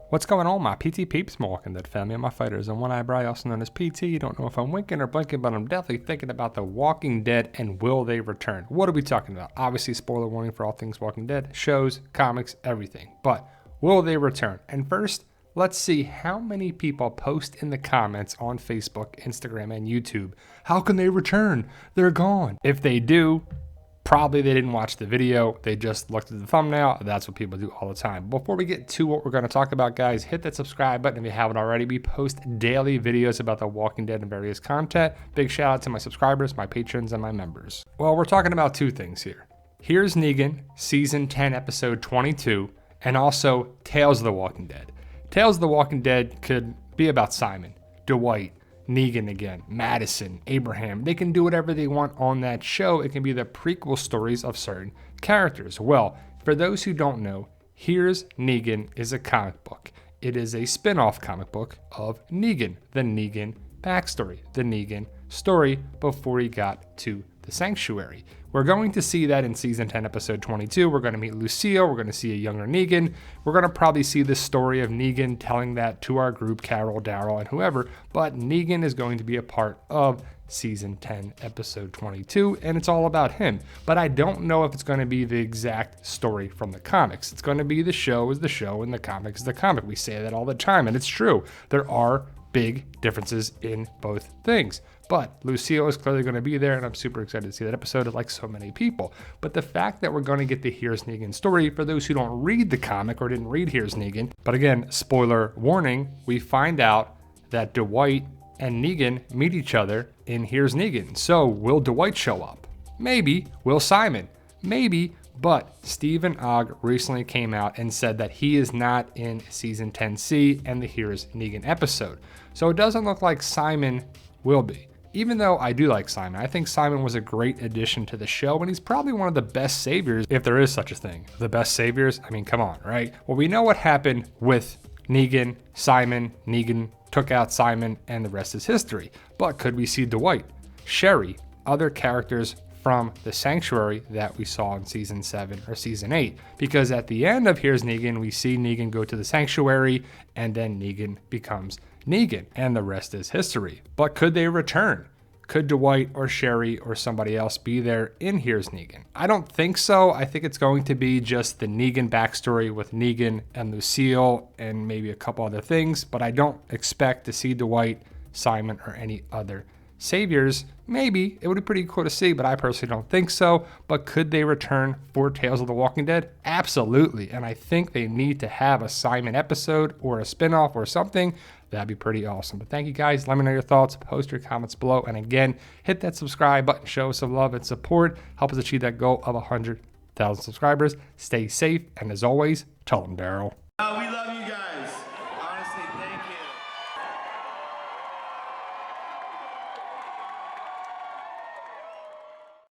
What's going on, my PT peeps, my Walking Dead family, and my fighters on one eyebrow, also known as PT. You don't know if I'm winking or blinking, but I'm definitely thinking about the Walking Dead and will they return? What are we talking about? Obviously, spoiler warning for all things Walking Dead, shows, comics, everything. But will they return? And first, let's see how many people post in the comments on Facebook, Instagram, and YouTube. How can they return? They're gone. If they do, probably they didn't watch the video. They just looked at the thumbnail. That's what people do all the time. Before we get to what we're going to talk about, guys, hit that subscribe button if you haven't already. We post daily videos about The Walking Dead and various content. Big shout out to my subscribers, my patrons, and my members. Well, we're talking about two things here. Here's Negan, Season 10, Episode 22, and also Tales of the Walking Dead. Tales of the Walking Dead could be about Simon, Dwight, Negan again, Madison, Abraham. They can do whatever they want on that show. It can be the prequel stories of certain characters. Well, for those who don't know, Here's Negan is a comic book. It is a spin-off comic book of Negan, the Negan backstory, the Negan story before he got to the sanctuary. We're going to see that in Season 10, Episode 22. We're going to meet Lucille. We're going to see a younger Negan. We're going to probably see the story of Negan telling that to our group, Carol, Daryl, and whoever. But Negan is going to be a part of Season 10, Episode 22, and it's all about him. But I don't know if it's going to be the exact story from the comics. It's going to be the show is the show and the comic is the comic. We say that all the time, and it's true. There are big differences in both things. But Lucille is clearly going to be there, and I'm super excited to see that episode, like so many people. But the fact that we're going to get the Here's Negan story, for those who don't read the comic or didn't read Here's Negan, but again, spoiler warning, we find out that Dwight and Negan meet each other in Here's Negan. So will Dwight show up? Maybe. Will Simon? Maybe. But Stephen Ogg recently came out and said that he is not in Season 10C and the Here's Negan episode. So it doesn't look like Simon will be. Even though I do like Simon, I think Simon was a great addition to the show, and he's probably one of the best saviors, if there is such a thing. The best saviors? I mean, come on, right? Well, we know what happened with Negan, Simon, Negan took out Simon, and the rest is history. But could we see Dwight, Sherry, other characters from the sanctuary that we saw in Season 7 or Season 8? Because at the end of Here's Negan, we see Negan go to the sanctuary, and then Negan becomes Negan, and the rest is history. But could they return? Could Dwight or Sherry or somebody else be there in Here's Negan? I don't think so. I think it's going to be just the Negan backstory with Negan and Lucille and maybe a couple other things, but I don't expect to see Dwight, Simon, or any other saviors. Maybe. It would be pretty cool to see, but I personally don't think so. But could they return for Tales of the Walking Dead? Absolutely. And I think they need to have a Simon episode or a spinoff or something. That'd be pretty awesome. But thank you guys. Let me know your thoughts. Post your comments below. And again, hit that subscribe button. Show us some love and support. Help us achieve that goal of 100,000 subscribers. Stay safe. And as always, tell them, Daryl.